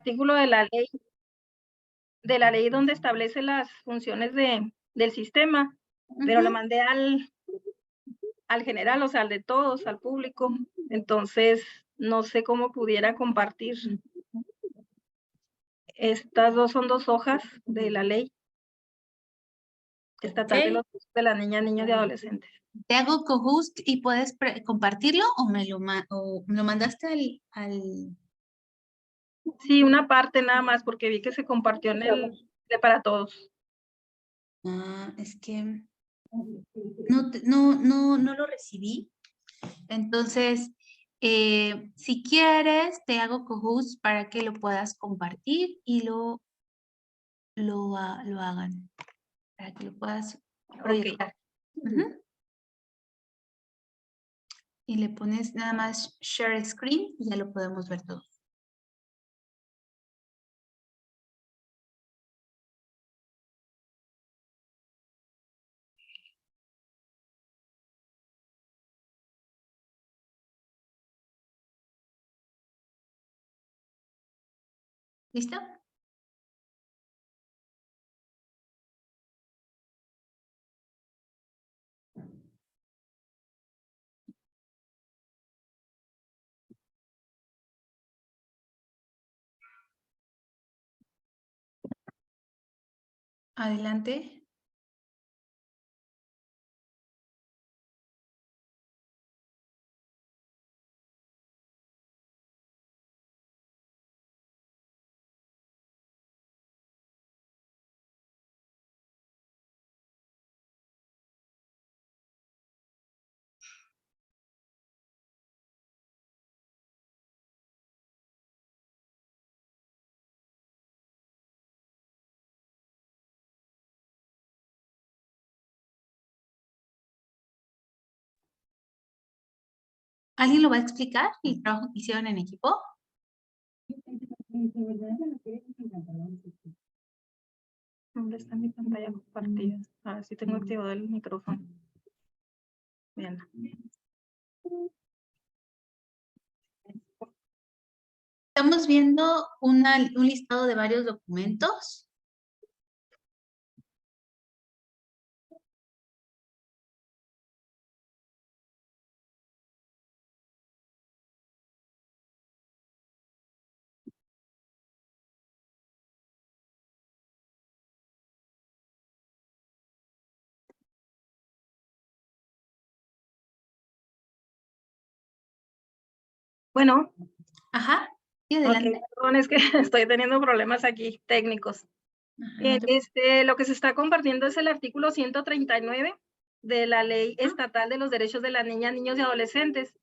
artículo de la ley donde establece las funciones del sistema, pero lo mandé al general, o sea, al de todos, al público. Entonces, no sé cómo pudiera compartir. Estas son 2 hojas de la ley estatal de la niña, niños y adolescentes. Te hago co-host y puedes compartirlo o me lo mandaste al... Sí, una parte nada más, porque vi que se compartió en el de para todos. Es que no lo recibí. Entonces, si quieres, te hago co-host para que lo puedas compartir y lo hagan, para que lo puedas proyectar. Okay. Y le pones nada más share screen y ya lo podemos ver todo. ¿Listo? Adelante. ¿Alguien lo va a explicar el trabajo que hicieron en equipo? ¿Dónde está mi pantalla compartida? A ver si tengo activado el micrófono. Bien. Estamos viendo un listado de varios documentos. Bueno. Ajá. Y adelante. Okay, perdón, es que estoy teniendo problemas aquí técnicos. Bien, lo que se está compartiendo es el artículo 139 de la Ley Estatal de los Derechos de las Niñas, Niños y Adolescentes,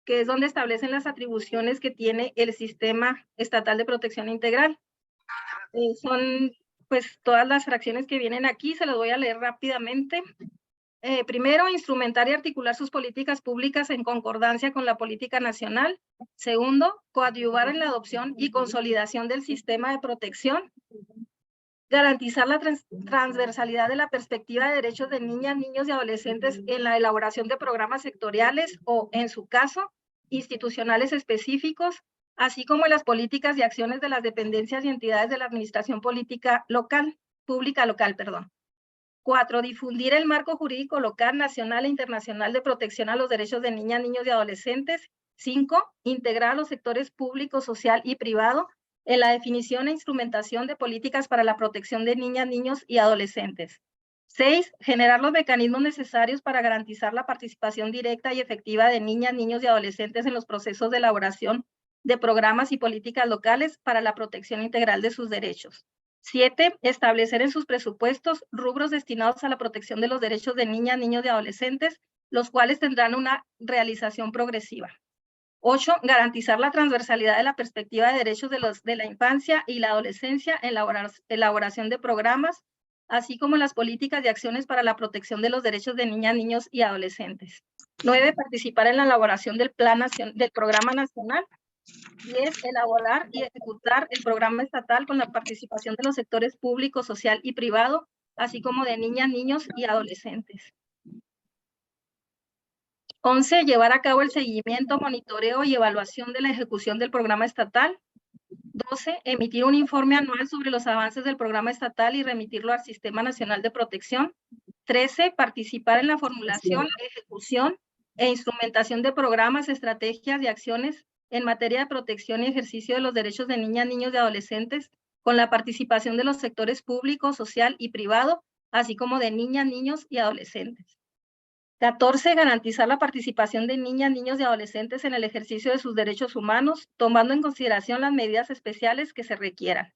que es donde establecen las atribuciones que tiene el Sistema Estatal de Protección Integral. Son pues todas las fracciones que vienen aquí, se las voy a leer rápidamente. Primero, instrumentar y articular sus políticas públicas en concordancia con la política nacional. Segundo, coadyuvar en la adopción y consolidación del sistema de protección. Garantizar la transversalidad de la perspectiva de derechos de niñas, niños y adolescentes en la elaboración de programas sectoriales o, en su caso, institucionales específicos, así como en las políticas y acciones de las dependencias y entidades de la administración pública local. 4. Difundir el marco jurídico local, nacional e internacional de protección a los derechos de niñas, niños y adolescentes. 5. Integrar a los sectores público, social y privado en la definición e instrumentación de políticas para la protección de niñas, niños y adolescentes. 6. Generar los mecanismos necesarios para garantizar la participación directa y efectiva de niñas, niños y adolescentes en los procesos de elaboración de programas y políticas locales para la protección integral de sus derechos. 7. Establecer en sus presupuestos rubros destinados a la protección de los derechos de niñas, niños y adolescentes, los cuales tendrán una realización progresiva. 8. Garantizar la transversalidad de la perspectiva de derechos de la infancia y la adolescencia en la elaboración de programas, así como las políticas y acciones para la protección de los derechos de niñas, niños y adolescentes. 9. Participar en la elaboración del programa nacional. 10. Elaborar y ejecutar el programa estatal con la participación de los sectores público, social y privado, así como de niñas, niños y adolescentes. 11. Llevar a cabo el seguimiento, monitoreo y evaluación de la ejecución del programa estatal. 12, emitir un informe anual sobre los avances del programa estatal y remitirlo al Sistema Nacional de Protección. 13, participar en la formulación, ejecución e instrumentación de programas, estrategias y acciones en materia de protección y ejercicio de los derechos de niñas, niños y adolescentes, con la participación de los sectores público, social y privado, así como de niñas, niños y adolescentes. 14, garantizar la participación de niñas, niños y adolescentes en el ejercicio de sus derechos humanos, tomando en consideración las medidas especiales que se requieran.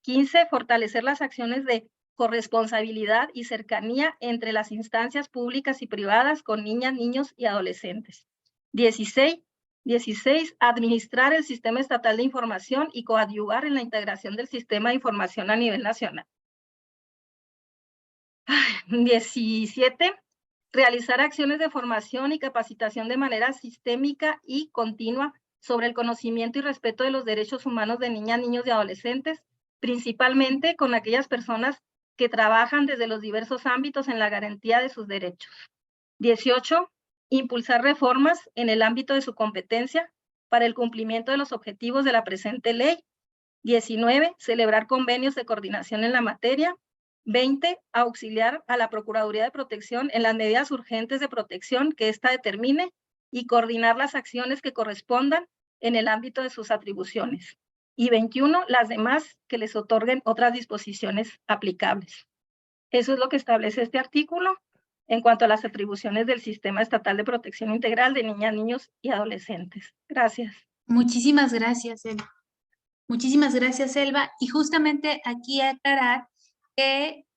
15, fortalecer las acciones de corresponsabilidad y cercanía entre las instancias públicas y privadas con niñas, niños y adolescentes. 16, administrar el Sistema Estatal de Información y coadyuvar en la integración del sistema de información a nivel nacional. 17, realizar acciones de formación y capacitación de manera sistémica y continua sobre el conocimiento y respeto de los derechos humanos de niñas, niños y adolescentes, principalmente con aquellas personas que trabajan desde los diversos ámbitos en la garantía de sus derechos. 18, impulsar reformas en el ámbito de su competencia para el cumplimiento de los objetivos de la presente ley. 19, celebrar convenios de coordinación en la materia. 20, auxiliar a la Procuraduría de Protección en las medidas urgentes de protección que ésta determine y coordinar las acciones que correspondan en el ámbito de sus atribuciones. Y 21, las demás que les otorguen otras disposiciones aplicables. Eso es lo que establece este artículo en cuanto a las atribuciones del Sistema Estatal de Protección Integral de Niñas, Niños y Adolescentes. Gracias. Muchísimas gracias, Elba. Muchísimas gracias, Elba. Y justamente aquí aclarar que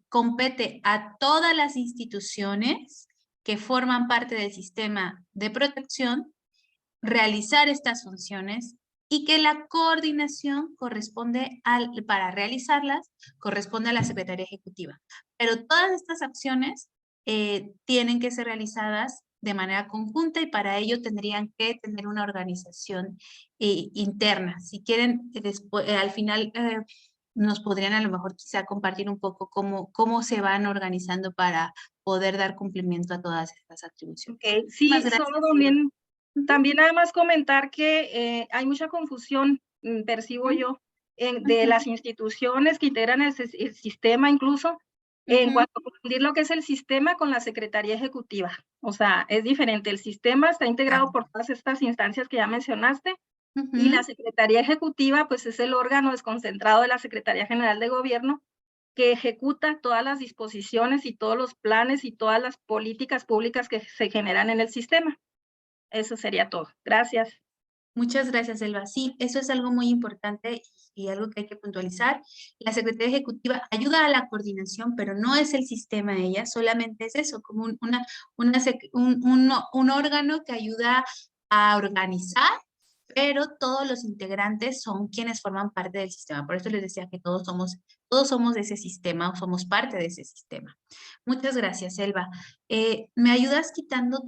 compete a todas las instituciones que forman parte del sistema de protección realizar estas funciones y que la coordinación para realizarlas corresponde a la Secretaría Ejecutiva. Pero todas estas acciones tienen que ser realizadas de manera conjunta y para ello tendrían que tener una organización interna. Si quieren, después, al final nos podrían a lo mejor quizá compartir un poco cómo se van organizando para poder dar cumplimiento a todas estas atribuciones. Okay. Sí, solo también nada más comentar que hay mucha confusión, percibo yo, de las instituciones que integran el sistema incluso, en cuanto a confundir lo que es el sistema con la Secretaría Ejecutiva. O sea, es diferente. El sistema está integrado por todas estas instancias que ya mencionaste, y la Secretaría Ejecutiva, pues es el órgano desconcentrado de la Secretaría General de Gobierno que ejecuta todas las disposiciones y todos los planes y todas las políticas públicas que se generan en el sistema. Eso sería todo. Gracias. Muchas gracias, Elba. Sí, eso es algo muy importante y algo que hay que puntualizar. La Secretaría Ejecutiva ayuda a la coordinación, pero no es el sistema ella, solamente es eso, como un órgano que ayuda a organizar, pero todos los integrantes son quienes forman parte del sistema. Por eso les decía que todos somos de ese sistema o somos parte de ese sistema. Muchas gracias, Elba. ¿Me ayudas quitando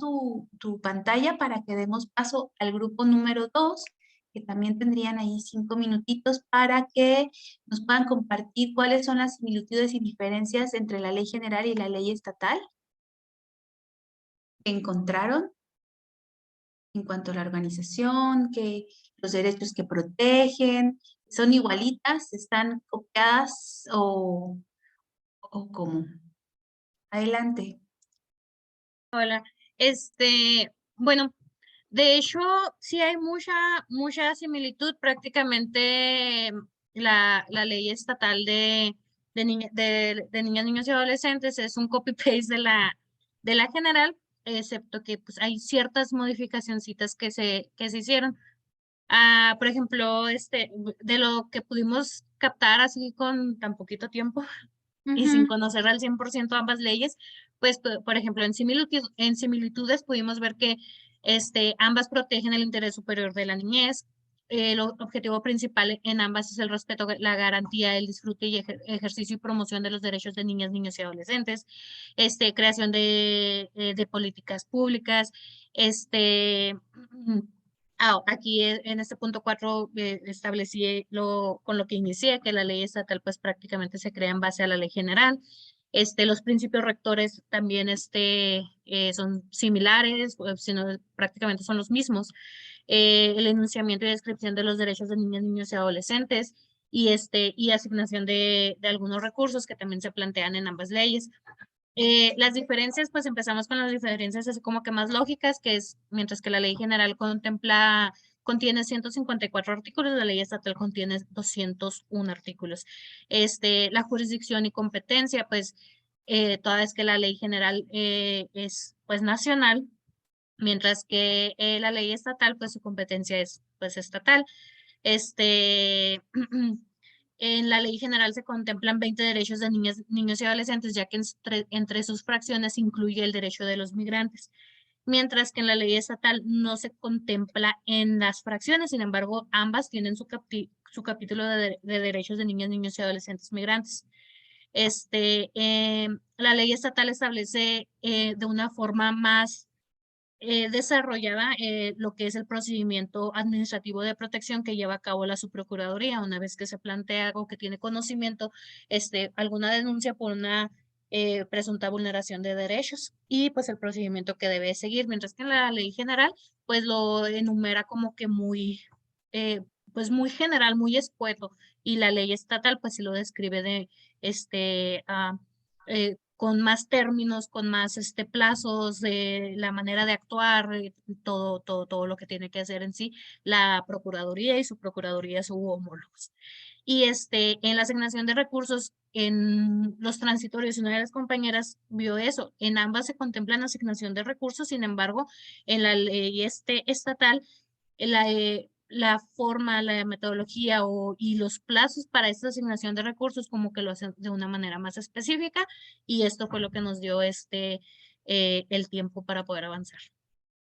tu pantalla para que demos paso al grupo número 2, que también tendrían ahí 5 minutitos para que nos puedan compartir cuáles son las similitudes y diferencias entre la ley general y la ley estatal que encontraron en cuanto a la organización, que los derechos que protegen, son igualitas, están copiadas o cómo? Adelante. Hola, bueno, de hecho, sí hay mucha similitud, prácticamente la ley estatal de niñas, niños y adolescentes es un copy-paste de la general, excepto que pues, hay ciertas modificacioncitas que se hicieron. Por ejemplo, de lo que pudimos captar así con tan poquito tiempo, y sin conocer al 100% ambas leyes, pues, por ejemplo, en similitudes pudimos ver que ambas protegen el interés superior de la niñez. El objetivo principal en ambas es el respeto, la garantía, el disfrute y ejercicio y promoción de los derechos de niñas, niños y adolescentes, creación de políticas públicas, aquí en este punto 4 establecí con lo que inicié, que la ley estatal pues prácticamente se crea en base a la ley general. Los principios rectores también son similares, sino prácticamente son los mismos. el enunciamiento y descripción de los derechos de niñas, niños y adolescentes, y asignación de algunos recursos que también se plantean en ambas leyes. Las diferencias, pues empezamos con las diferencias así como que más lógicas, que es, mientras que la ley general contiene 154 artículos, la ley estatal contiene 201 artículos. La jurisdicción y competencia, pues, toda vez que la ley general es, pues, nacional, mientras que la ley estatal, pues, su competencia es, pues, estatal. En la ley general se contemplan 20 derechos de niñas, niños y adolescentes, ya que entre sus fracciones incluye el derecho de los migrantes, mientras que en la ley estatal no se contempla en las fracciones, sin embargo, ambas tienen su capítulo de derechos de niñas, niños y adolescentes migrantes. La ley estatal establece de una forma más desarrollada lo que es el procedimiento administrativo de protección que lleva a cabo la subprocuraduría una vez que se plantea o que tiene conocimiento alguna denuncia por una presunta vulneración de derechos y pues el procedimiento que debe seguir, mientras que en la ley general pues lo enumera como que muy eh, pues muy general, muy escueto, y la ley estatal pues sí lo describe de con más términos, con más plazos, de la manera de actuar, todo lo que tiene que hacer en sí la Procuraduría y su Procuraduría, su homólogos. Y en la asignación de recursos, en los transitorios, una de las compañeras vio eso, en ambas se contemplan asignación de recursos, sin embargo, en la ley estatal, la forma, la metodología y los plazos para esta asignación de recursos como que lo hacen de una manera más específica y esto fue lo que nos dio el tiempo para poder avanzar.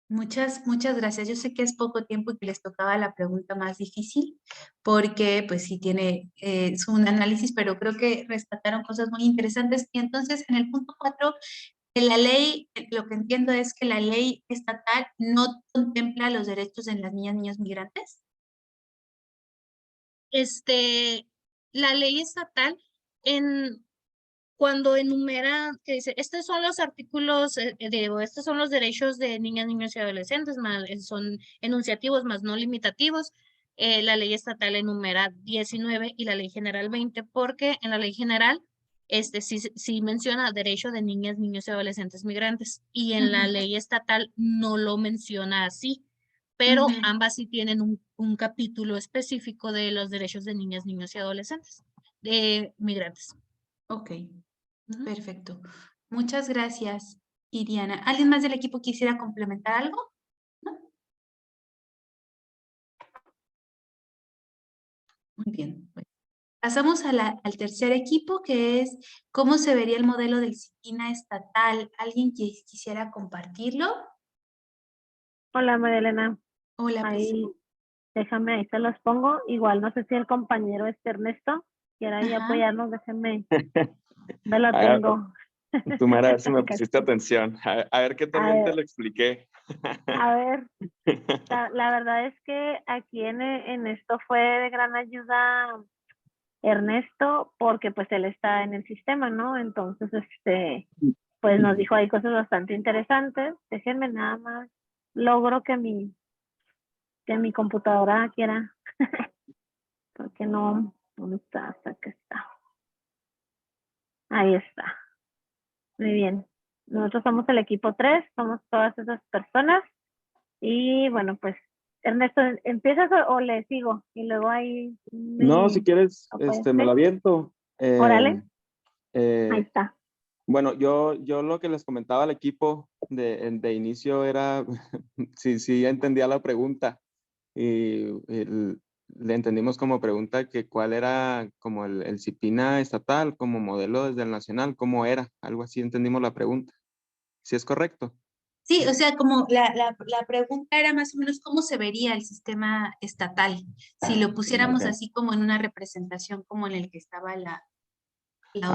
Muchas gracias. Yo sé que es poco tiempo y que les tocaba la pregunta más difícil, porque pues sí tiene es un análisis, pero creo que rescataron cosas muy interesantes. Y entonces, en el punto 4, de la ley, lo que entiendo es que la ley estatal no contempla los derechos de las niñas, niños migrantes. La ley estatal cuando enumera, que dice, estos son los artículos, estos son los derechos de niñas, niños y adolescentes, son enunciativos más no limitativos. La ley estatal enumera 19 y la ley general 20, porque en la ley general sí menciona derecho de niñas, niños y adolescentes migrantes, y en la ley estatal no lo menciona así, pero ambas sí tienen un capítulo específico de los derechos de niñas, niños y adolescentes migrantes. Ok, perfecto. Muchas gracias, Iriana. ¿Alguien más del equipo quisiera complementar algo? ¿No? Muy bien. Bueno, pasamos al tercer equipo, que es cómo se vería el modelo de disciplina estatal. ¿Alguien quisiera compartirlo? Hola, María Elena. Hola, Ahí, déjame, ahí se los pongo. Igual, no sé si el compañero Ernesto quiere ahí Ajá. apoyarnos, déjenme, me lo A ver, tengo. tú, Mara, a ver si me pusiste atención. A ver qué tan bien te lo expliqué. A ver, la verdad es que aquí en esto fue de gran ayuda Ernesto, porque pues él está en el sistema, ¿no? Entonces, pues nos dijo ahí cosas bastante interesantes. Déjenme nada más, logro que mi computadora quiera, porque no, ¿dónde está? Hasta acá está. Ahí está. Muy bien. Nosotros somos el equipo 3, somos todas esas personas. Y bueno, pues, Ernesto, ¿empiezas o le sigo? Y luego ahí No, si quieres, me lo aviento. Órale. Ahí Eh, está. bueno, yo lo que les comentaba al equipo de inicio era, sí entendía la pregunta y le entendimos como pregunta que cuál era como el CIPINA estatal como modelo desde el nacional, cómo era, algo así entendimos la pregunta. ¿Sí es correcto? Sí, o sea, como la pregunta era más o menos cómo se vería el sistema estatal, si lo pusiéramos Ok. así como en una representación como en el que estaba la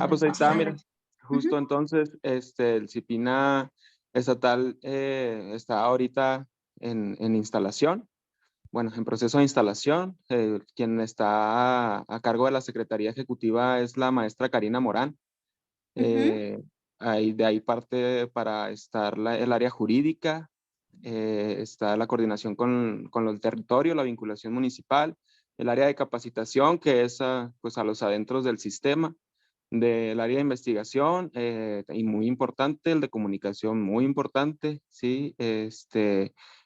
Pues ahí está, mira. otra. Justo entonces, el CIPINA estatal está ahorita en instalación, bueno, en proceso de instalación. Quien está a cargo de la Secretaría Ejecutiva es la maestra Karina Morán. De ahí parte para estar el área jurídica, está la coordinación con el territorio, la vinculación municipal, el área de capacitación, que es pues a los adentros del sistema, del área de investigación, y muy importante, el de comunicación, muy importante, ¿sí?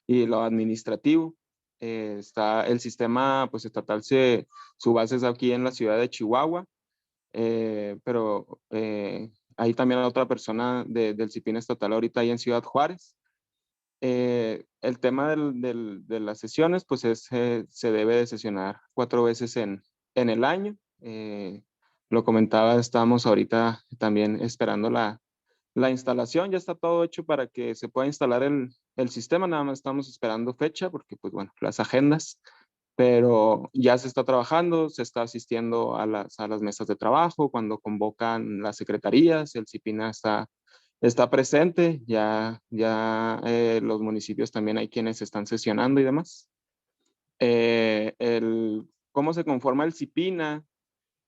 Y lo administrativo. Está el sistema pues, estatal, su base es aquí en la ciudad de Chihuahua, pero hay también otra persona del CIPINA estatal ahorita ahí en Ciudad Juárez. El tema de las sesiones, pues se debe de sesionar 4 veces en el año. Lo comentaba, estamos ahorita también esperando la instalación, ya está todo hecho para que se pueda instalar el sistema, nada más estamos esperando fecha porque, pues bueno, las agendas, pero ya se está trabajando, se está asistiendo a las mesas de trabajo, cuando convocan las secretarías, el CIPINA está presente, ya los municipios también hay quienes están sesionando y demás. ¿Cómo se conforma el CIPINA?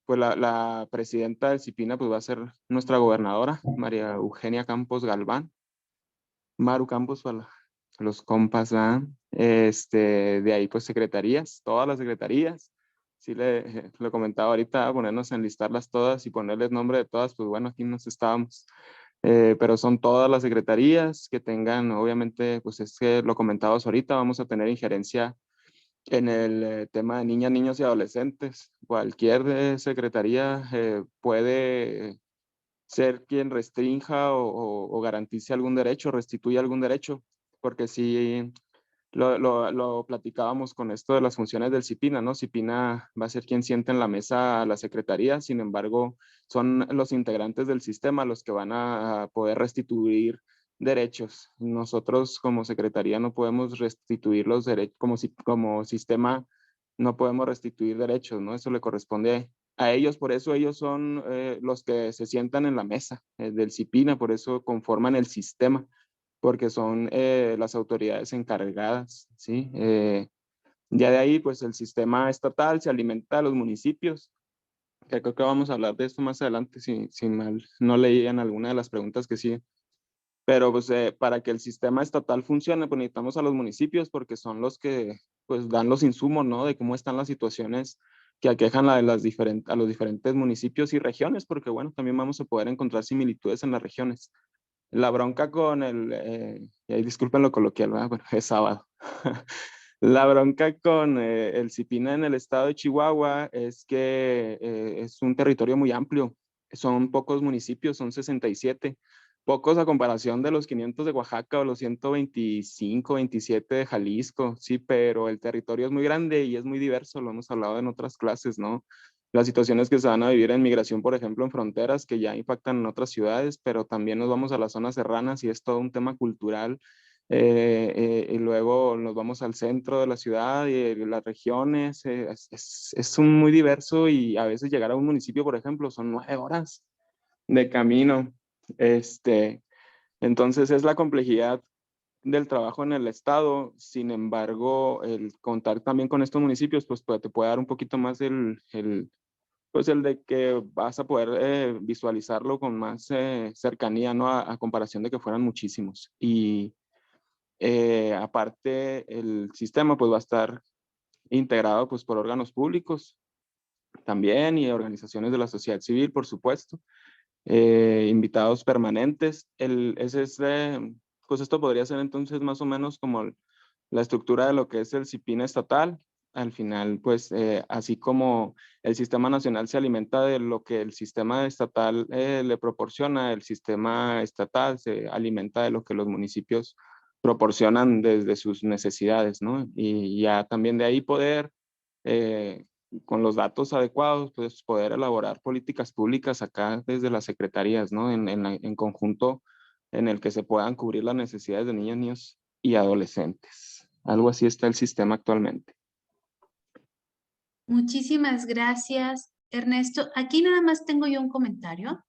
Pues la presidenta del CIPINA pues va a ser nuestra gobernadora, María Eugenia Campos Galván, Maru Campos para los compas, ¿verdad? De ahí pues secretarías, todas las secretarías. Sí lo comentaba ahorita, ponernos a enlistarlas todas y ponerles nombre de todas, pues bueno, aquí nos estábamos. Pero son todas las secretarías que tengan, obviamente, pues es que lo comentabas ahorita, vamos a tener injerencia en el tema de niñas, niños y adolescentes. Cualquier secretaría puede ser quien restrinja o garantice algún derecho, restituya algún derecho, porque sí, lo platicábamos con esto de las funciones del CIPINA, ¿no? CIPINA va a ser quien siente en la mesa a la secretaría, sin embargo, son los integrantes del sistema los que van a poder restituir derechos. Nosotros como secretaría no podemos restituir los derechos, como sistema no podemos restituir derechos, ¿no? Eso le corresponde a ellos, por eso ellos son los que se sientan en la mesa del CIPINA, por eso conforman el sistema, porque son las autoridades encargadas, ¿sí? Ya de ahí, pues el sistema estatal se alimenta a los municipios, que creo que vamos a hablar de esto más adelante, si mal no leían alguna de las preguntas que siguen. Pero pues para que el sistema estatal funcione, pues necesitamos a los municipios porque son los que pues dan los insumos, ¿no? De cómo están las situaciones que aquejan a los diferentes municipios y regiones, porque bueno, también vamos a poder encontrar similitudes en las regiones. La bronca con y ahí disculpen lo coloquial, ¿verdad? Bueno, es sábado. La bronca con el CIPINA en el estado de Chihuahua es que es un territorio muy amplio. Son pocos municipios, son 67. Pocos a comparación de los 500 de Oaxaca o los 125, 27 de Jalisco, sí, pero el territorio es muy grande y es muy diverso, lo hemos hablado en otras clases, ¿no? Las situaciones que se van a vivir en migración, por ejemplo, en fronteras que ya impactan en otras ciudades, pero también nos vamos a las zonas serranas y es todo un tema cultural. Y luego nos vamos al centro de la ciudad y las regiones. Es un muy diverso y a veces llegar a un municipio, por ejemplo, son 9 horas de camino. Entonces es la complejidad del trabajo en el estado. Sin embargo, el contar también con estos municipios, pues te puede dar un poquito más pues el de que vas a poder visualizarlo con más cercanía, ¿no? A comparación de que fueran muchísimos. Y aparte, el sistema pues va a estar integrado pues por órganos públicos también y organizaciones de la sociedad civil, por supuesto. Invitados permanentes. Pues esto podría ser entonces más o menos como la estructura de lo que es el CIPINA estatal. Al final, pues así como el sistema nacional se alimenta de lo que el sistema estatal le proporciona, el sistema estatal se alimenta de lo que los municipios proporcionan desde sus necesidades, ¿no? Y ya también de ahí poder con los datos adecuados, pues poder elaborar políticas públicas acá desde las secretarías, ¿no? En conjunto en el que se puedan cubrir las necesidades de niñas, niños y adolescentes. Algo así está el sistema actualmente. Muchísimas gracias, Ernesto. Aquí nada más tengo yo un comentario.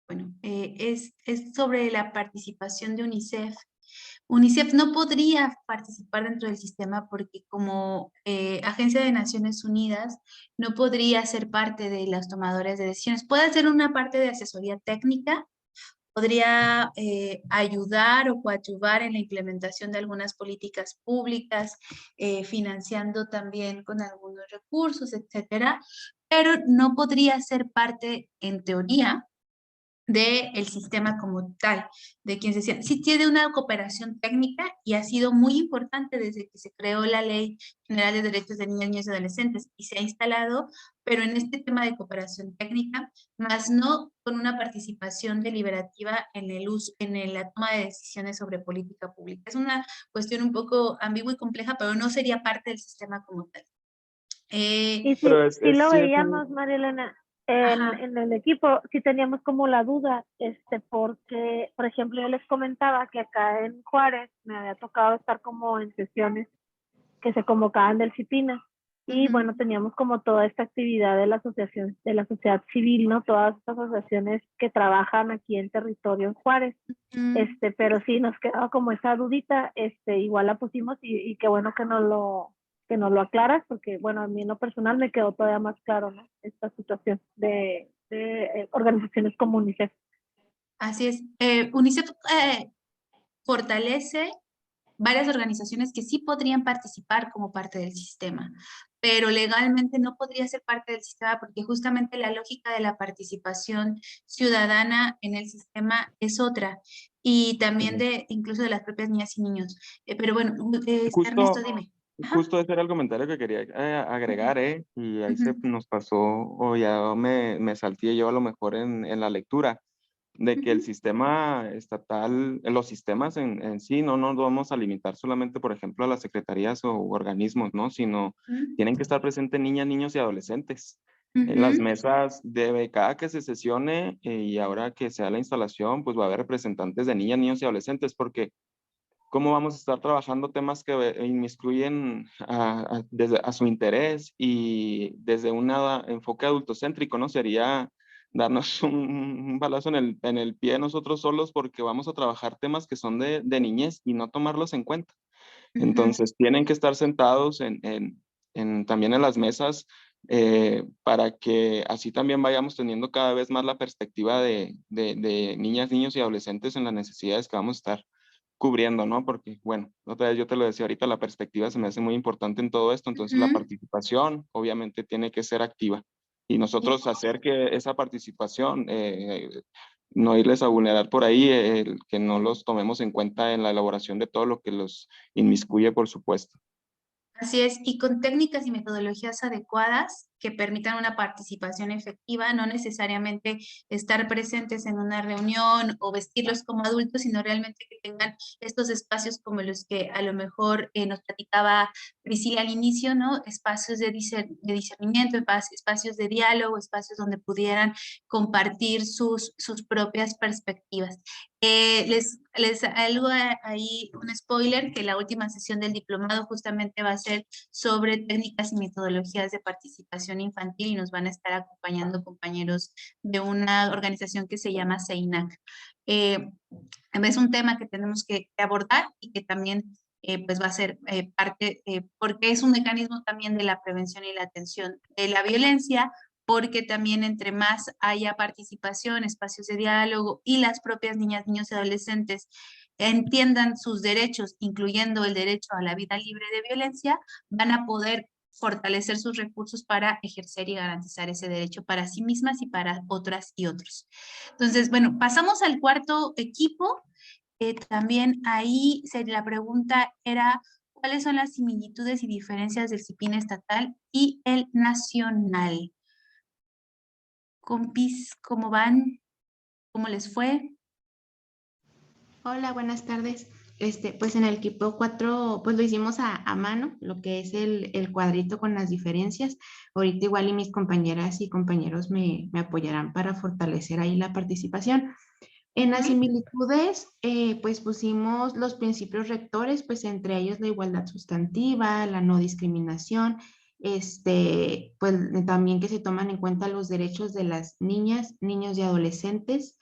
Bueno, es sobre la participación de UNICEF. UNICEF no podría participar dentro del sistema porque como agencia de Naciones Unidas no podría ser parte de los tomadores de decisiones. Puede ser una parte de asesoría técnica, podría ayudar o coadyuvar en la implementación de algunas políticas públicas, financiando también con algunos recursos, etcétera, pero no podría ser parte, en teoría, del sistema como tal, de quien se decía, sí tiene una cooperación técnica y ha sido muy importante desde que se creó la Ley General de Derechos de Niñas, Niños y Adolescentes y se ha instalado, pero en este tema de cooperación técnica, más no con una participación deliberativa en el uso, la toma de decisiones sobre política pública. Es una cuestión un poco ambigua y compleja, pero no sería parte del sistema como tal. Y sí, Pero sí lo sí es veíamos, María Elena, Ajá. en el equipo, sí teníamos como la duda, porque, por ejemplo, yo les comentaba que acá en Juárez me había tocado estar como en sesiones que se convocaban del CIPINA. Y bueno, teníamos como toda esta actividad de la asociación, de la sociedad civil, ¿no? Todas estas asociaciones que trabajan aquí en territorio en Juárez. Pero sí nos quedaba como esa dudita, igual la pusimos y qué bueno que nos lo aclaras, porque bueno, a mí en lo personal me quedó todavía más claro, ¿no? Esta situación de organizaciones como UNICEF. Así es. UNICEF fortalece varias organizaciones que sí podrían participar como parte del sistema, pero legalmente no podría ser parte del sistema porque justamente la lógica de la participación ciudadana en el sistema es otra y también incluso de las propias niñas y niños. Pero bueno, Ernesto, dime. Justo ese era el comentario que quería agregar, y ahí se nos pasó, o ya me salté yo a lo mejor en la lectura, de que el sistema estatal, los sistemas en sí, no nos vamos a limitar solamente, por ejemplo, a las secretarías o organismos, ¿no? Sino tienen que estar presentes niñas, niños y adolescentes. En las mesas cada que se sesione y ahora que sea la instalación, pues va a haber representantes de niñas, niños y adolescentes, porque cómo vamos a estar trabajando temas que inmiscuyen desde a su interés y desde un enfoque adultocéntrico, ¿no? Sería darnos un balazo en el pie nosotros solos porque vamos a trabajar temas que son de niñez y no tomarlos en cuenta. Entonces, tienen que estar sentados también en las mesas para que así también vayamos teniendo cada vez más la perspectiva de niñas, niños y adolescentes en las necesidades que vamos a estar cubriendo, ¿no? Porque, bueno, otra vez yo te lo decía ahorita, la perspectiva se me hace muy importante en todo esto, entonces la participación obviamente tiene que ser activa y nosotros hacer que esa participación, no irles a vulnerar por ahí, que no los tomemos en cuenta en la elaboración de todo lo que los inmiscuye, por supuesto. Así es, y con técnicas y metodologías adecuadas que permitan una participación efectiva, no necesariamente estar presentes en una reunión o vestirlos como adultos, sino realmente que tengan estos espacios como los que a lo mejor nos platicaba Priscila al inicio, ¿no? Espacios de discernimiento, espacios de diálogo, espacios donde pudieran compartir sus propias perspectivas. Les algo ahí, un spoiler, que la última sesión del diplomado justamente va a ser sobre técnicas y metodologías de participación infantil y nos van a estar acompañando compañeros de una organización que se llama CEINAC. Es un tema que tenemos que abordar y que también pues va a ser parte, porque es un mecanismo también de la prevención y la atención de la violencia, porque también entre más haya participación, espacios de diálogo y las propias niñas, niños y adolescentes entiendan sus derechos, incluyendo el derecho a la vida libre de violencia, van a poder fortalecer sus recursos para ejercer y garantizar ese derecho para sí mismas y para otras y otros. Entonces, bueno, pasamos al cuarto equipo. También ahí la pregunta era, ¿cuáles son las similitudes y diferencias del CIPIN estatal y el nacional? Compis, ¿cómo van? ¿Cómo les fue? Hola, buenas tardes. Pues en el equipo 4, pues lo hicimos a mano, lo que es el cuadrito con las diferencias. Ahorita igual y mis compañeras y compañeros me apoyarán para fortalecer ahí la participación. En las similitudes, pues pusimos los principios rectores, pues entre ellos la igualdad sustantiva, la no discriminación, pues también que se toman en cuenta los derechos de las niñas, niños y adolescentes.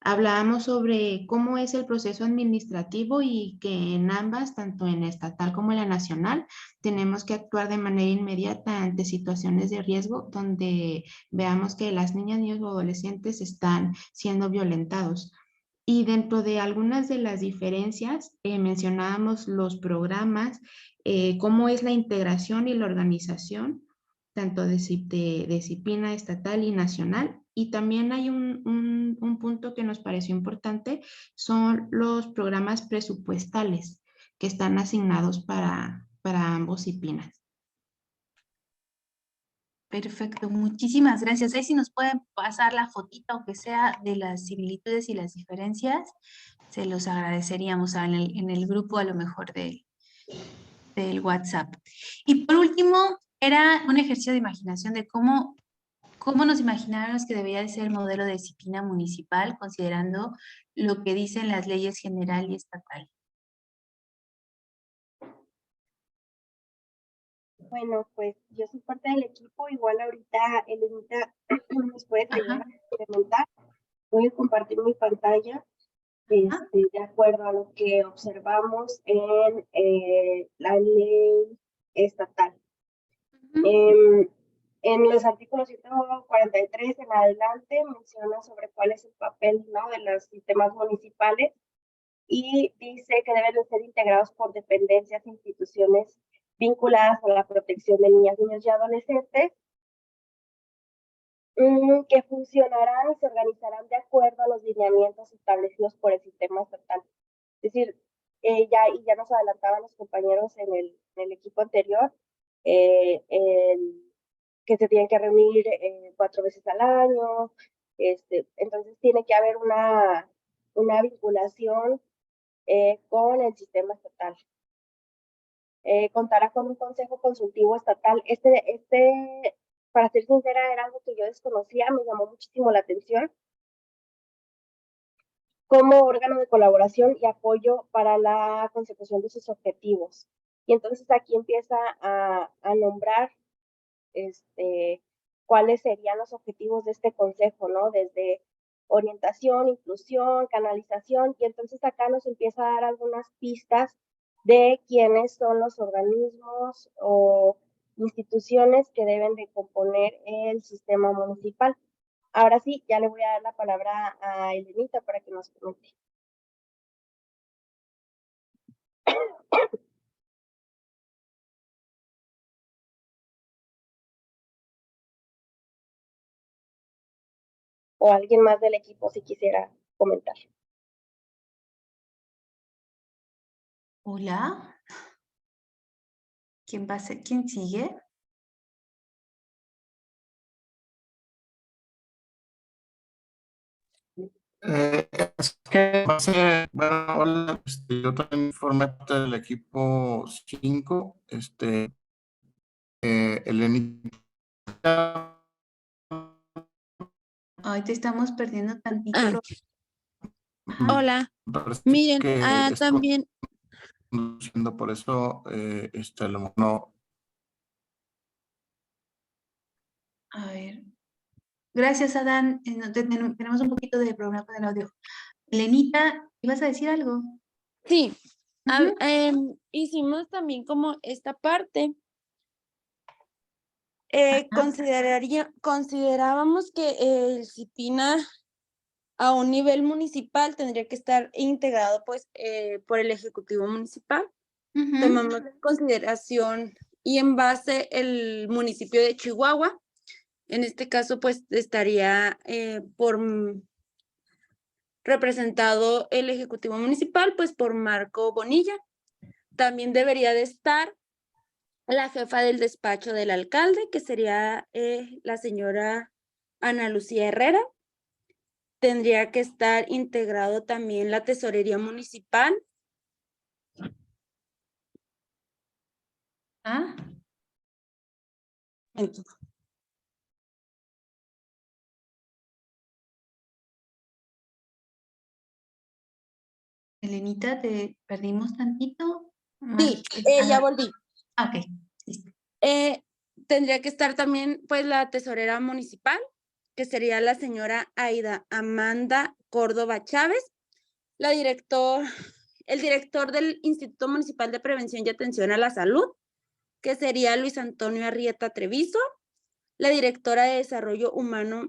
Hablábamos sobre cómo es el proceso administrativo y que en ambas, tanto en estatal como en la nacional, tenemos que actuar de manera inmediata ante situaciones de riesgo donde veamos que las niñas, niños o adolescentes están siendo violentados. Y dentro de algunas de las diferencias, mencionábamos los programas, cómo es la integración y la organización, tanto de disciplina estatal y nacional. Y también hay un punto que nos pareció importante, son los programas presupuestales que están asignados para ambos disciplinas. Perfecto, muchísimas gracias. Ahí si nos pueden pasar la fotito, aunque sea de las similitudes y las diferencias, se los agradeceríamos en el grupo a lo mejor del WhatsApp. Y por último, era un ejercicio de imaginación de cómo nos imaginábamos que debería de ser el modelo de disciplina municipal, considerando lo que dicen las leyes general y estatal. Bueno, pues yo soy parte del equipo, igual ahorita Elenita nos puede ayudar a implementar. Voy a compartir mi pantalla de acuerdo a lo que observamos en la ley estatal. En los artículos 143 en adelante menciona sobre cuál es el papel, ¿no?, de los sistemas municipales y dice que deben de ser integrados por dependencias e instituciones vinculadas a la protección de niñas, niños y adolescentes, que funcionarán y se organizarán de acuerdo a los lineamientos establecidos por el sistema estatal. Es decir, ya nos adelantaban los compañeros en el equipo anterior, que se tienen que reunir 4 veces al año, entonces tiene que haber una vinculación con el sistema estatal. Contará con un consejo consultivo estatal. Para ser sincera, era algo que yo desconocía, me llamó muchísimo la atención, como órgano de colaboración y apoyo para la consecución de sus objetivos. Y entonces aquí empieza a nombrar cuáles serían los objetivos de este consejo, ¿no? Desde orientación, inclusión, canalización, y entonces acá nos empieza a dar algunas pistas de quiénes son los organismos o instituciones que deben de componer el sistema municipal. Ahora sí, ya le voy a dar la palabra a Elenita para que nos comente. O alguien más del equipo si quisiera comentar. Hola. ¿Quién sigue? Es que bueno, hola, yo también formé parte del equipo 5, Elenita. Ay, te estamos perdiendo tantito. Hola, miren, también. Por eso, a lo mejor no. A ver. Gracias, Adán. Tenemos un poquito de problema con el audio. Elenita, ¿ibas a decir algo? Sí, hicimos también como esta parte. Considerábamos que el CIPINA a un nivel municipal tendría que estar integrado pues por el Ejecutivo Municipal. Tomamos en consideración y en base el municipio de Chihuahua. En este caso pues estaría representado el Ejecutivo Municipal pues por Marco Bonilla. También debería de estar la jefa del despacho del alcalde, que sería la señora Ana Lucía Herrera. Tendría que estar integrado también la tesorería municipal. Entonces, Elenita, ¿te perdimos tantito? sí, ya volví. Ok, listo. Tendría que estar también pues la tesorera municipal, que sería la señora Aida Amanda Córdoba Chávez, el director del Instituto Municipal de Prevención y Atención a la Salud, que sería Luis Antonio Arrieta Treviso, la directora de Desarrollo Humano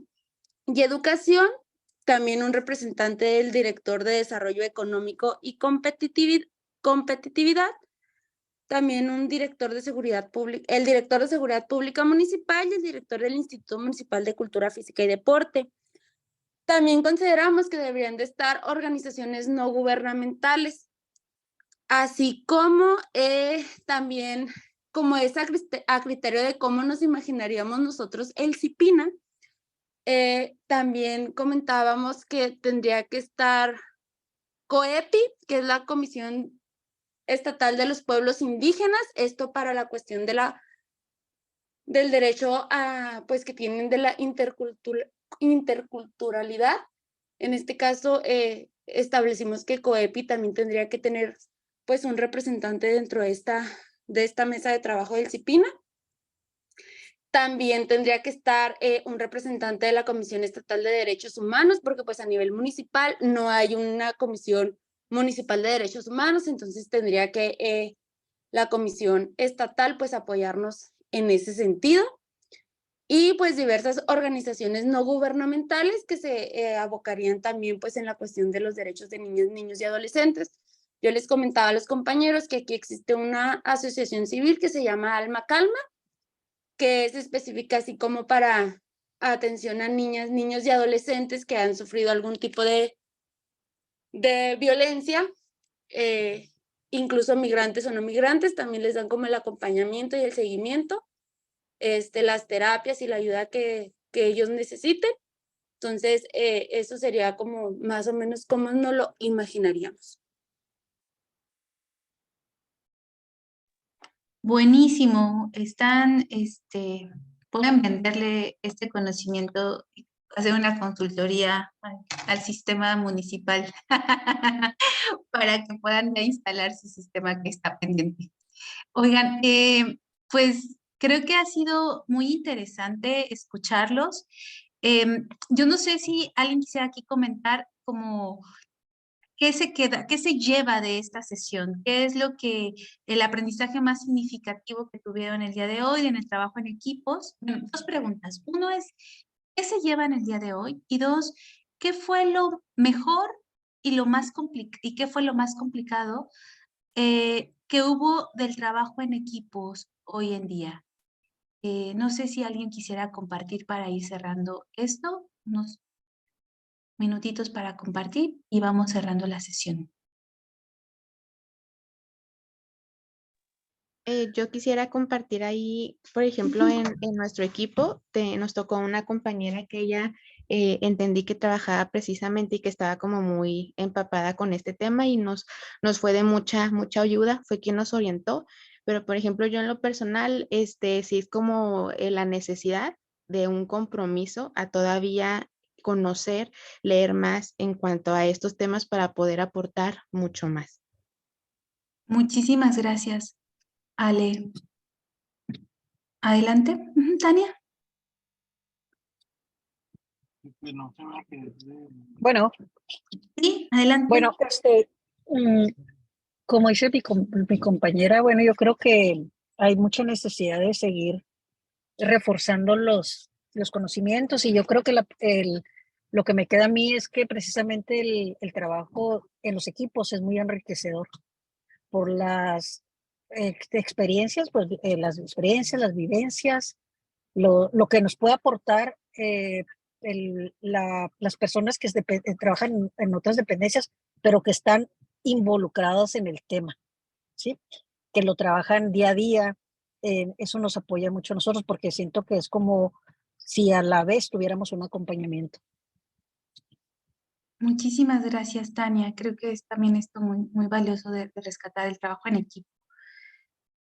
y Educación, también un representante del director de Desarrollo Económico y Competitividad, también un director de Seguridad Pública, el director de Seguridad Pública Municipal y el director del Instituto Municipal de Cultura Física y Deporte. También consideramos que deberían de estar organizaciones no gubernamentales, así como también, como es a criterio de cómo nos imaginaríamos nosotros el CIPINA, también comentábamos que tendría que estar COEPI, que es la Comisión Estatal de los Pueblos Indígenas, esto para la cuestión de del derecho a, pues, que tienen de la interculturalidad. En este caso, establecimos que COEPI también tendría que tener, pues, un representante dentro de esta mesa de trabajo del CIPINA. También tendría que estar un representante de la Comisión Estatal de Derechos Humanos, porque pues a nivel municipal no hay una Comisión Municipal de Derechos Humanos, entonces tendría que la Comisión Estatal pues apoyarnos en ese sentido. Y pues diversas organizaciones no gubernamentales que se abocarían también pues en la cuestión de los derechos de niñas, niños y adolescentes. Yo les comentaba a los compañeros que aquí existe una asociación civil que se llama Alma Calma, que es específica así como para atención a niñas, niños y adolescentes que han sufrido algún tipo de violencia, incluso migrantes o no migrantes, también les dan como el acompañamiento y el seguimiento, las terapias y la ayuda que ellos necesiten. Entonces, eso sería como más o menos como nos lo imaginaríamos. Buenísimo. Pueden venderle este conocimiento, hacer una consultoría al sistema municipal para que puedan ya instalar su sistema que está pendiente. Oigan, pues creo que ha sido muy interesante escucharlos. Yo no sé si alguien quisiera aquí comentar como qué se queda, qué se lleva de esta sesión, qué es lo que el aprendizaje más significativo que tuvieron el día de hoy en el trabajo en equipos. Bueno, dos preguntas. Uno es, ¿qué se lleva en el día de hoy? Y dos, ¿qué fue lo mejor y y qué fue lo más complicado que hubo del trabajo en equipos hoy en día? No sé si alguien quisiera compartir para ir cerrando esto, unos minutitos para compartir y vamos cerrando la sesión. Yo quisiera compartir ahí, por ejemplo, en nuestro equipo, nos tocó una compañera que ella entendí que trabajaba precisamente y que estaba como muy empapada con este tema y nos fue de mucha ayuda, fue quien nos orientó. Pero, por ejemplo, yo en lo personal, sí es como la necesidad de un compromiso a todavía conocer, leer más en cuanto a estos temas para poder aportar mucho más. Muchísimas gracias, Ale. Adelante, Tania. Bueno, Sí, adelante. bueno, como dice mi compañera, bueno, yo creo que hay mucha necesidad de seguir reforzando los conocimientos y yo creo que lo que me queda a mí es que precisamente el trabajo en los equipos es muy enriquecedor por las experiencias, pues las experiencias, las vivencias, lo que nos puede aportar las personas que trabajan en otras dependencias, pero que están involucradas en el tema, ¿sí? Que lo trabajan día a día. Eso nos apoya mucho a nosotros porque siento que es como si a la vez tuviéramos un acompañamiento. Muchísimas gracias, Tania. Creo que es también esto muy valioso de rescatar el trabajo en equipo.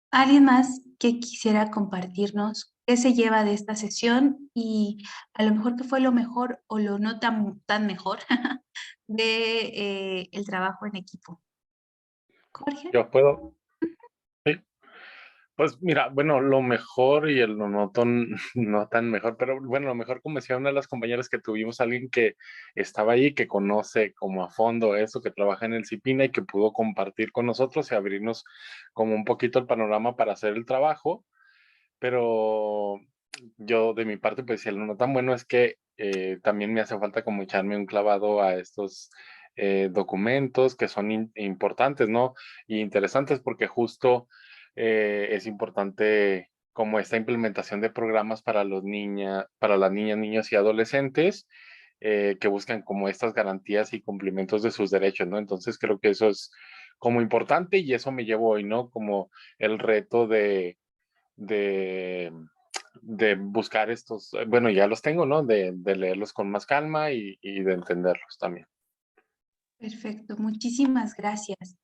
¿Alguien más que quisiera compartirnos qué se lleva de esta sesión y a lo mejor qué fue lo mejor o lo no tan mejor de el trabajo en equipo? Jorge. Yo puedo. Sí. Pues mira, bueno, lo mejor y lo no tan mejor, pero bueno, lo mejor, como decía una de las compañeras, que tuvimos a alguien que estaba ahí, que conoce como a fondo eso, que trabaja en el CIPINA y que pudo compartir con nosotros y abrirnos como un poquito el panorama para hacer el trabajo. Pero yo de mi parte, pues lo no tan bueno es que también me hace falta como echarme un clavado a estos documentos que son importantes, ¿no? Y interesantes porque justo es importante como esta implementación de programas para las niñas, niños y adolescentes que buscan como estas garantías y cumplimientos de sus derechos, ¿no? Entonces creo que eso es como importante y eso me llevo hoy, ¿no? Como el reto de, de buscar estos, bueno, ya los tengo, ¿no? De leerlos con más calma y de entenderlos también. Perfecto, muchísimas gracias.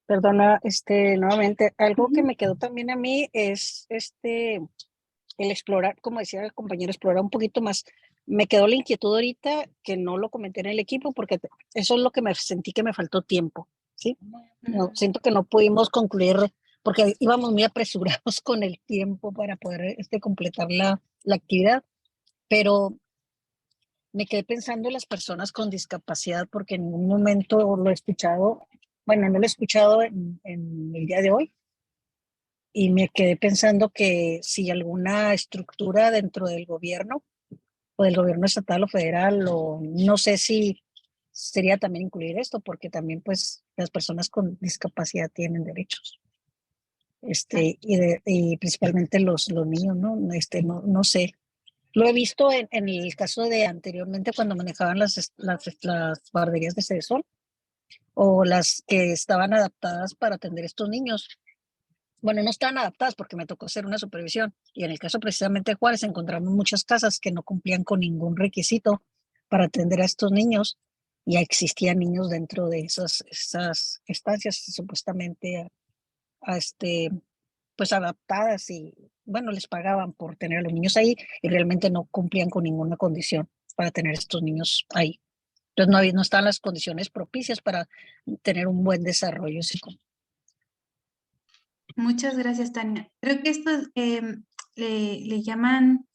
Perdona, nuevamente, algo que me quedó también a mí es el explorar, como decía el compañero, explorar un poquito más. Me quedó la inquietud ahorita que no lo comenté en el equipo porque eso es lo que me sentí que me faltó tiempo, ¿sí? No, siento que no pudimos concluir porque íbamos muy apresurados con el tiempo para poder completar la actividad, pero me quedé pensando en las personas con discapacidad porque en ningún momento lo he escuchado, bueno, no lo he escuchado en el día de hoy, y me quedé pensando que si alguna estructura dentro del gobierno o del gobierno estatal o federal, o no sé si sería también incluir esto, porque también pues las personas con discapacidad tienen derechos. Y principalmente los niños, ¿no? No sé. Lo he visto en el caso de anteriormente cuando manejaban las guarderías de Cedesol o las que estaban adaptadas para atender a estos niños. Bueno, no estaban adaptadas porque me tocó hacer una supervisión y en el caso precisamente de Juárez encontramos muchas casas que no cumplían con ningún requisito para atender a estos niños y existían niños dentro de esas estancias supuestamente pues adaptadas y bueno, les pagaban por tener a los niños ahí y realmente no cumplían con ninguna condición para tener a estos niños ahí. Entonces no estaban las condiciones propicias para tener un buen desarrollo psicológico. Muchas gracias, Tania. Creo que esto le llaman,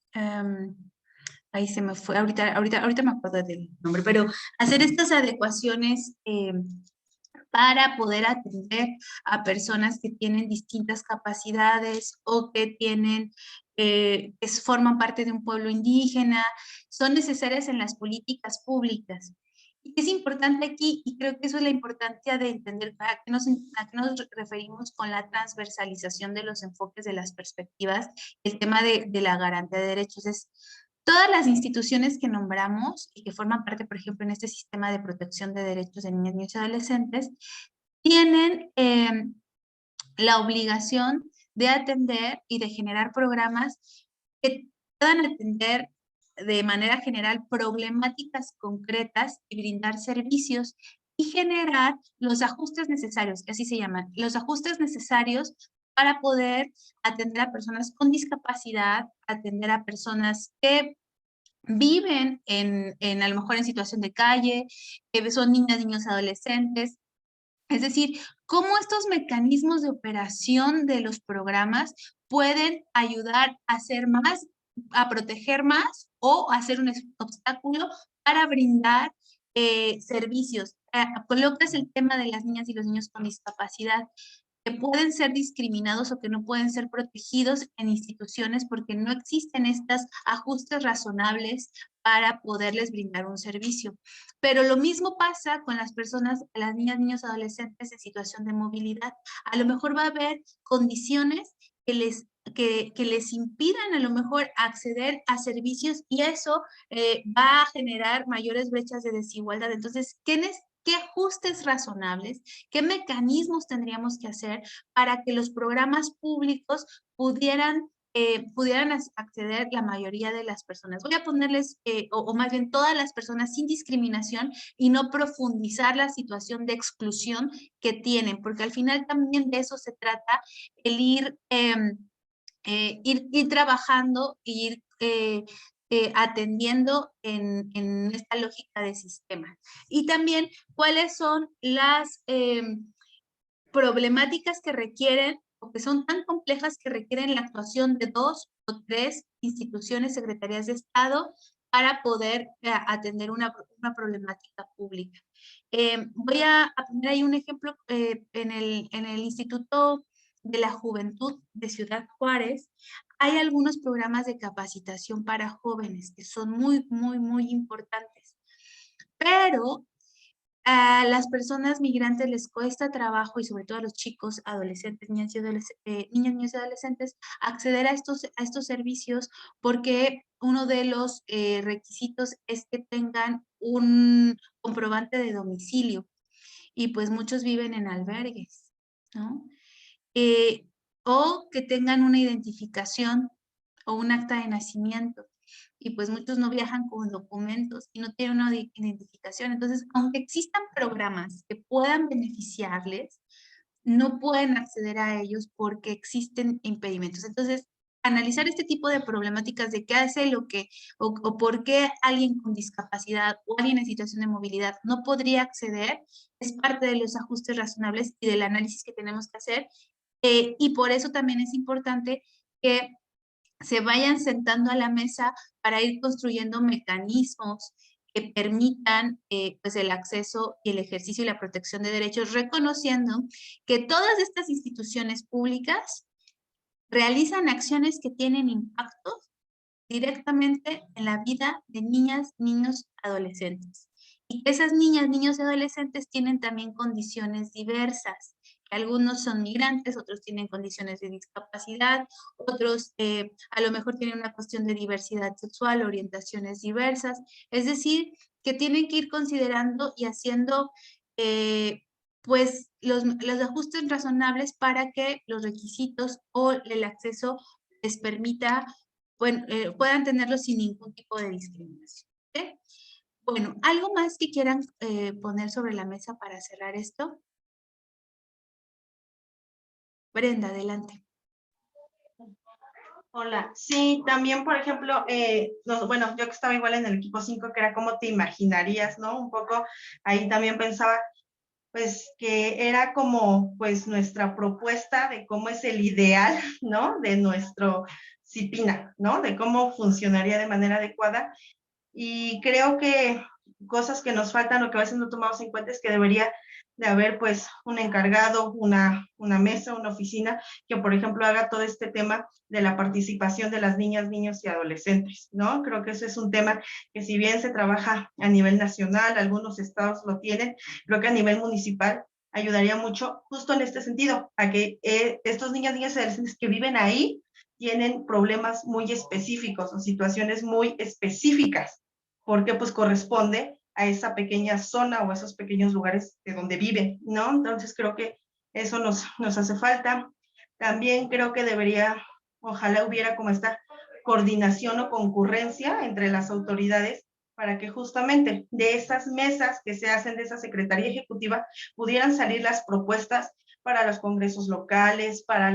ahí se me fue, ahorita me acuerdo del nombre, pero hacer estas adecuaciones para poder atender a personas que tienen distintas capacidades o que tienen, que forman parte de un pueblo indígena, son necesarias en las políticas públicas. Y es importante aquí, y creo que eso es la importancia de entender a qué nos referimos con la transversalización de los enfoques de las perspectivas, el tema de la garantía de derechos. Es todas las instituciones que nombramos y que forman parte, por ejemplo, en este sistema de protección de derechos de niñas, niños y adolescentes, tienen la obligación de atender y de generar programas que puedan atender de manera general problemáticas concretas y brindar servicios y generar los ajustes necesarios, que así se llaman, los ajustes necesarios para poder atender a personas con discapacidad, atender a personas que viven a lo mejor en situación de calle, que son niñas, niños, adolescentes. Es decir, cómo estos mecanismos de operación de los programas pueden ayudar a hacer más, a proteger más o a ser un obstáculo para brindar servicios. Colocas el tema de las niñas y los niños con discapacidad, que pueden ser discriminados o que no pueden ser protegidos en instituciones porque no existen estos ajustes razonables para poderles brindar un servicio. Pero lo mismo pasa con las personas, las niñas, niños, adolescentes en situación de movilidad. A lo mejor va a haber condiciones que les impidan a lo mejor acceder a servicios y eso va a generar mayores brechas de desigualdad. Entonces, ¿qué ajustes razonables, qué mecanismos tendríamos que hacer para que los programas públicos pudieran acceder la mayoría de las personas? Voy a ponerles, o más bien todas las personas sin discriminación y no profundizar la situación de exclusión que tienen, porque al final también de eso se trata, el ir trabajando, ir atendiendo en esta lógica de sistema. Y también, ¿cuáles son las problemáticas que requieren o que son tan complejas que requieren la actuación de 2 o 3 instituciones, secretarías de Estado, para poder atender una problemática pública? Voy a poner ahí un ejemplo en el Instituto de la Juventud de Ciudad Juárez. hay algunos programas de capacitación para jóvenes que son muy, muy, muy importantes. Pero a las personas migrantes les cuesta trabajo, y sobre todo a los chicos, adolescentes, niñas, niños y adolescentes, acceder a estos servicios, porque uno de los requisitos es que tengan un comprobante de domicilio, y pues muchos viven en albergues, ¿no? O que tengan una identificación o un acta de nacimiento. Y pues muchos no viajan con documentos y no tienen una identificación. Entonces, aunque existan programas que puedan beneficiarles, no pueden acceder a ellos porque existen impedimentos. Entonces, analizar este tipo de problemáticas de qué hace lo que, o por qué alguien con discapacidad o alguien en situación de movilidad no podría acceder, es parte de los ajustes razonables y del análisis que tenemos que hacer. Y por eso también es importante que se vayan sentando a la mesa para ir construyendo mecanismos que permitan pues el acceso y el ejercicio y la protección de derechos, reconociendo que todas estas instituciones públicas realizan acciones que tienen impacto directamente en la vida de niñas, niños, adolescentes. Y que esas niñas, niños y adolescentes tienen también condiciones diversas. Algunos son migrantes, otros tienen condiciones de discapacidad, otros a lo mejor tienen una cuestión de diversidad sexual, orientaciones diversas. Es decir, que tienen que ir considerando y haciendo pues los ajustes razonables para que los requisitos o el acceso les permita puedan tenerlo sin ningún tipo de discriminación. ¿Okay? Bueno, ¿algo más que quieran poner sobre la mesa para cerrar esto? Brenda, adelante. Hola, sí, también, por ejemplo, bueno, yo que estaba igual en el equipo 5, que era cómo te imaginarías, ¿no? Un poco ahí también pensaba, pues, que era como, pues, nuestra propuesta de cómo es el ideal, ¿no? De nuestro CIPINA, ¿no? De cómo funcionaría de manera adecuada. Y creo que cosas que nos faltan o que a veces no tomamos en cuenta es que debería de haber pues un encargado, una mesa, una oficina que por ejemplo haga todo este tema de la participación de las niñas, niños y adolescentes, ¿no? Creo que eso es un tema que si bien se trabaja a nivel nacional, algunos estados lo tienen, creo que a nivel municipal ayudaría mucho justo en este sentido, a que estos niñas, niños y adolescentes que viven ahí tienen problemas muy específicos o situaciones muy específicas, porque pues corresponde a esa pequeña zona o esos pequeños lugares de donde viven, ¿no? Entonces creo que eso nos hace falta. También creo que debería, ojalá hubiera como esta coordinación o concurrencia entre las autoridades para que justamente de esas mesas que se hacen de esa Secretaría Ejecutiva pudieran salir las propuestas para los congresos locales, para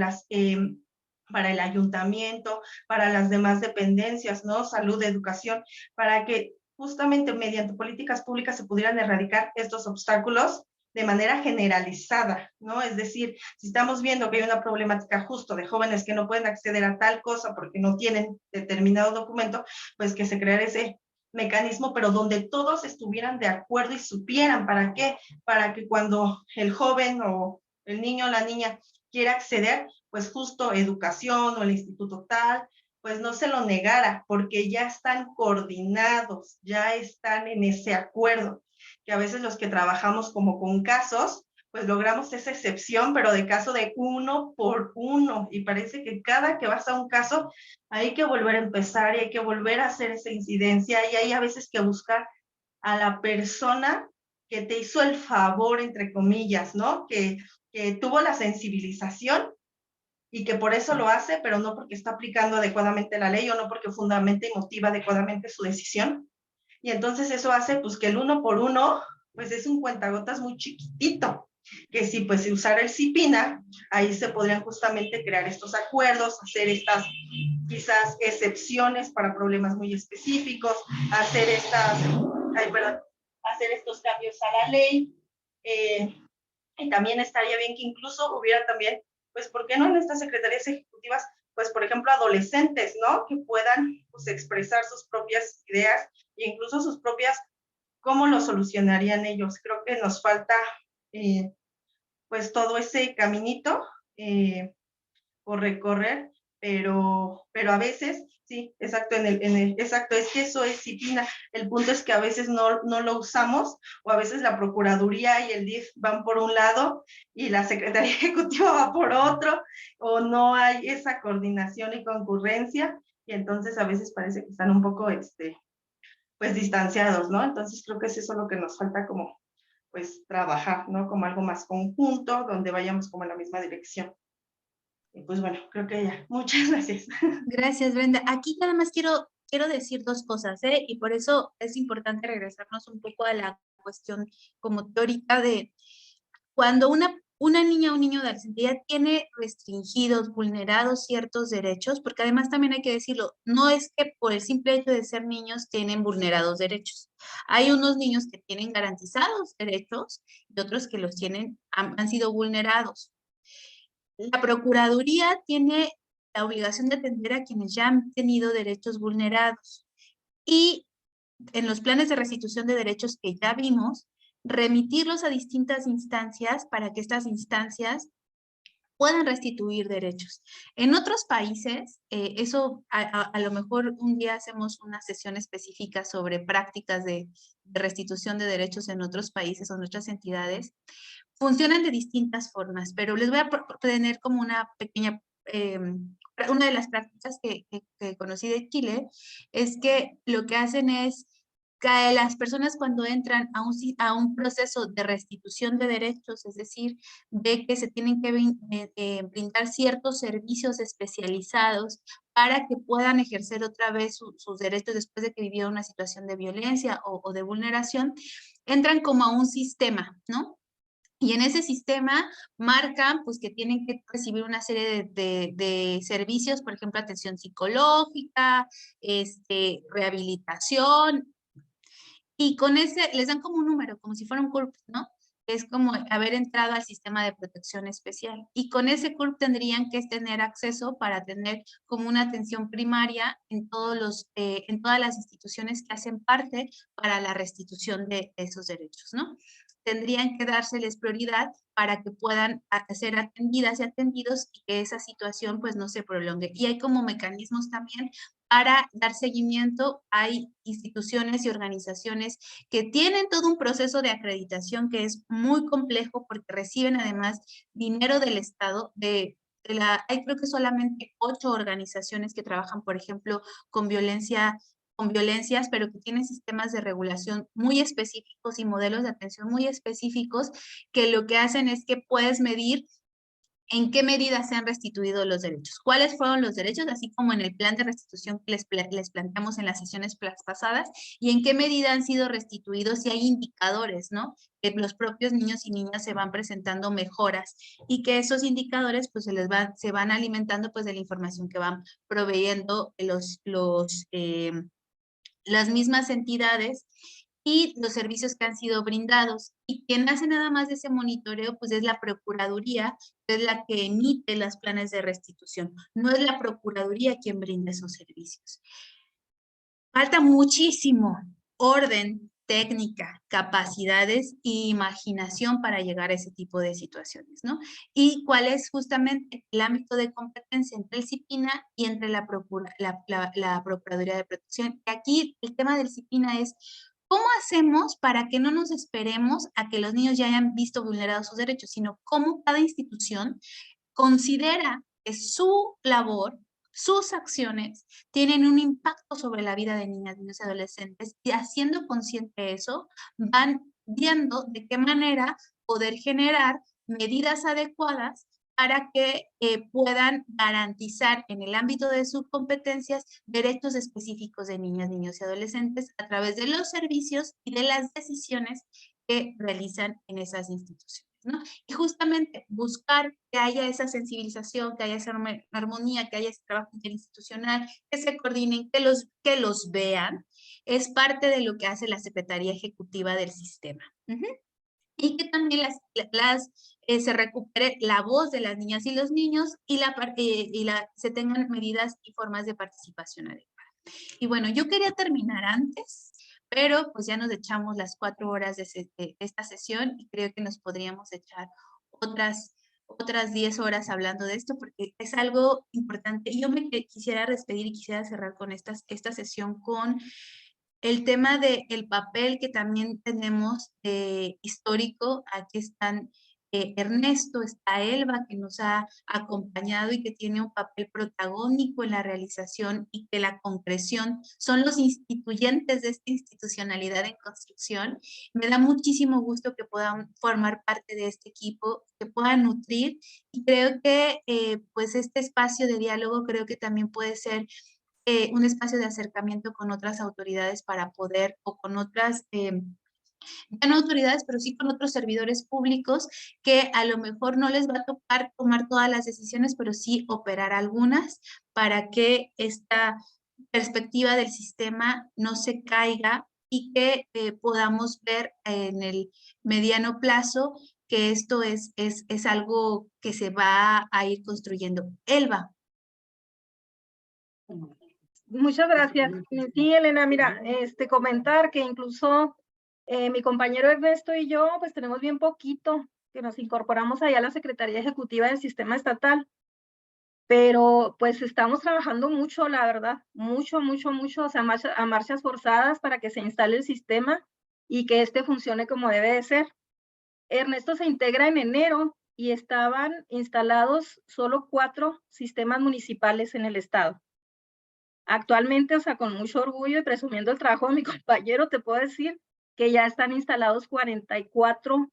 el ayuntamiento, para las demás dependencias, ¿no? Salud, educación, para que justamente mediante políticas públicas se pudieran erradicar estos obstáculos de manera generalizada, ¿no? Es decir, si estamos viendo que hay una problemática justo de jóvenes que no pueden acceder a tal cosa porque no tienen determinado documento, pues que se creara ese mecanismo, pero donde todos estuvieran de acuerdo y supieran para qué, para que cuando el joven o el niño o la niña quiera acceder, pues justo educación o el instituto tal, pues no se lo negara, porque ya están coordinados, ya están en ese acuerdo, que a veces los que trabajamos como con casos, pues logramos esa excepción, pero de caso de uno por uno, y parece que cada que vas a un caso, hay que volver a empezar y hay que volver a hacer esa incidencia, y hay a veces que buscar a la persona que te hizo el favor, entre comillas, ¿no? Que tuvo la sensibilización y que por eso lo hace, pero no porque está aplicando adecuadamente la ley o no porque fundamenta y motiva adecuadamente su decisión. Y entonces eso hace pues que el uno por uno pues es un cuentagotas muy chiquitito, que si pues se usara el CIPINA, ahí se podrían justamente crear estos acuerdos, hacer estas quizás excepciones para problemas muy específicos, hacer hacer estos cambios a la ley, y también estaría bien que incluso hubiera también, pues, ¿por qué no en estas secretarías ejecutivas, pues, por ejemplo, adolescentes, ¿no? Que puedan, pues, expresar sus propias ideas e incluso sus propias, ¿cómo lo solucionarían ellos? Creo que nos falta, pues, todo ese caminito por recorrer, pero a veces, sí, exacto, exacto, es que eso es CIPINA. El punto es que a veces no lo usamos, o a veces la Procuraduría y el DIF van por un lado y la Secretaría Ejecutiva va por otro, o no hay esa coordinación y concurrencia, y entonces a veces parece que están un poco, pues, distanciados, ¿no? Entonces creo que es eso lo que nos falta como, pues, trabajar, ¿no? Como algo más conjunto, donde vayamos como en la misma dirección. Y pues bueno, creo que ya. Muchas gracias. Gracias, Brenda. Aquí nada más quiero decir dos cosas, ¿eh? Y por eso es importante regresarnos un poco a la cuestión como teórica de cuando una niña o un niño adolescente ya tiene restringidos, vulnerados ciertos derechos, porque además también hay que decirlo, no es que por el simple hecho de ser niños tienen vulnerados derechos. Hay unos niños que tienen garantizados derechos y otros que los tienen, han sido vulnerados. La Procuraduría tiene la obligación de atender a quienes ya han tenido derechos vulnerados. Y en los planes de restitución de derechos que ya vimos, remitirlos a distintas instancias para que estas instancias puedan restituir derechos. En otros países, eso a lo mejor un día hacemos una sesión específica sobre prácticas de restitución de derechos en otros países o en otras entidades, funcionan de distintas formas, pero les voy a tener como una pequeña, una de las prácticas que conocí de Chile, es que lo que hacen es que las personas cuando entran a un proceso de restitución de derechos, es decir, de que se tienen que brindar ciertos servicios especializados para que puedan ejercer otra vez sus derechos después de que vivieron una situación de violencia o de vulneración, entran como a un sistema, ¿no? Y en ese sistema marcan pues, que tienen que recibir una serie de servicios, por ejemplo, atención psicológica, rehabilitación, y con ese les dan como un número, como si fuera un CURP, ¿no? Es como haber entrado al sistema de protección especial. Y con ese CURP tendrían que tener acceso para tener como una atención primaria en en todas las instituciones que hacen parte para la restitución de esos derechos, ¿no? Tendrían que dárseles prioridad para que puedan ser atendidas y atendidos y que esa situación pues no se prolongue. Y hay como mecanismos también para dar seguimiento. Hay instituciones y organizaciones que tienen todo un proceso de acreditación que es muy complejo porque reciben además dinero del Estado, hay creo que solamente 8 organizaciones que trabajan, por ejemplo, con violencias, pero que tienen sistemas de regulación muy específicos y modelos de atención muy específicos, que lo que hacen es que puedes medir en qué medida se han restituido los derechos, cuáles fueron los derechos, así como en el plan de restitución que les planteamos en las sesiones pasadas, y en qué medida han sido restituidos, y hay indicadores, ¿no? Que los propios niños y niñas se van presentando mejoras, y que esos indicadores pues se van alimentando pues de la información que van proveyendo las mismas entidades y los servicios que han sido brindados. Y quien hace nada más de ese monitoreo, pues es la Procuraduría, que es la que emite los planes de restitución. No es la Procuraduría quien brinda esos servicios. Falta muchísimo orden, técnica, capacidades e imaginación para llegar a ese tipo de situaciones, ¿no? Y cuál es justamente el ámbito de competencia entre el CIPINA y entre la Procuraduría de Protección. Y aquí el tema del CIPINA es ¿cómo hacemos para que no nos esperemos a que los niños ya hayan visto vulnerados sus derechos, sino cómo cada institución considera que su labor, sus acciones, tienen un impacto sobre la vida de niñas, niños y adolescentes, y haciendo consciente eso, van viendo de qué manera poder generar medidas adecuadas para que puedan garantizar en el ámbito de sus competencias derechos específicos de niñas, niños y adolescentes a través de los servicios y de las decisiones que realizan en esas instituciones, ¿no? Y justamente buscar que haya esa sensibilización, que haya esa armonía, que haya ese trabajo interinstitucional, que se coordinen, que los vean, es parte de lo que hace la Secretaría Ejecutiva del sistema. Y que también se recupere la voz de las niñas y los niños y se tengan medidas y formas de participación adecuada. Y bueno, yo quería terminar antes, pero pues ya nos echamos las 4 horas de esta sesión y creo que nos podríamos echar otras otras 10 horas hablando de esto porque es algo importante. Y yo me quisiera despedir y quisiera cerrar con esta sesión con el tema del papel que también tenemos histórico. Aquí están Ernesto, está Elba, que nos ha acompañado y que tiene un papel protagónico en la realización y que la concreción son los instituyentes de esta institucionalidad en construcción. Me da muchísimo gusto que puedan formar parte de este equipo, que puedan nutrir, y creo que pues este espacio de diálogo creo que también puede ser un espacio de acercamiento con otras autoridades para poder, o con otras ya no autoridades, pero sí con otros servidores públicos que a lo mejor no les va a tocar tomar todas las decisiones, pero sí operar algunas para que esta perspectiva del sistema no se caiga y que podamos ver en el mediano plazo que esto es algo que se va a ir construyendo. Elba. Muchas gracias. Sí, Elena, mira, comentar que incluso mi compañero Ernesto y yo, pues tenemos bien poquito que nos incorporamos allá a la Secretaría Ejecutiva del Sistema Estatal, pero pues estamos trabajando mucho, la verdad, mucho, o sea, a marchas forzadas para que se instale el sistema y que funcione como debe de ser. Ernesto se integra en enero y estaban instalados solo 4 sistemas municipales en el estado. Actualmente, o sea, con mucho orgullo y presumiendo el trabajo de mi compañero, te puedo decir que ya están instalados 44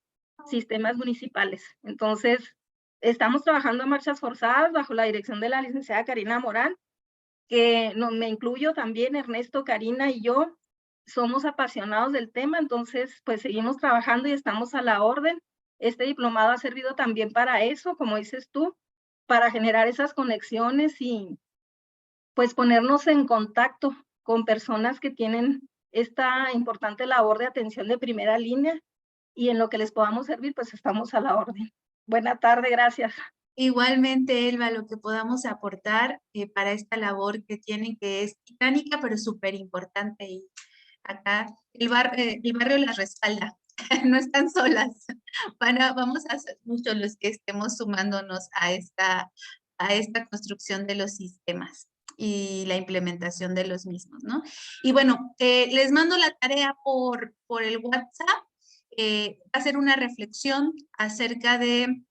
sistemas municipales. Entonces, estamos trabajando en marchas forzadas bajo la dirección de la licenciada Karina Morán, que me incluyo también, Ernesto, Karina y yo, somos apasionados del tema, entonces, pues seguimos trabajando y estamos a la orden. Este diplomado ha servido también para eso, como dices tú, para generar esas conexiones y pues ponernos en contacto con personas que tienen esta importante labor de atención de primera línea, y en lo que les podamos servir, pues estamos a la orden. Buena tarde, gracias. Igualmente, Elba, lo que podamos aportar para esta labor que tienen, que es titánica, pero súper importante. Y acá el barrio las respalda, no están solas. Vamos a ser muchos los que estemos sumándonos a esta construcción de los sistemas y la implementación de los mismos, ¿no? Y bueno, les mando la tarea por el WhatsApp. Hacer una reflexión acerca de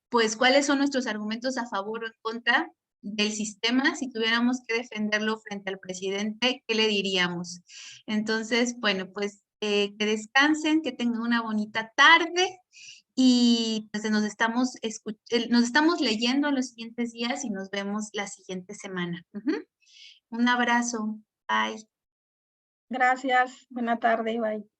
pues cuáles son nuestros argumentos a favor o en contra del sistema. Si tuviéramos que defenderlo frente al presidente, ¿qué le diríamos? Entonces, bueno, pues que descansen, que tengan una bonita tarde y pues nos estamos leyendo en los siguientes días y nos vemos la siguiente semana. Un abrazo. Bye. Gracias. Buena tarde. Bye.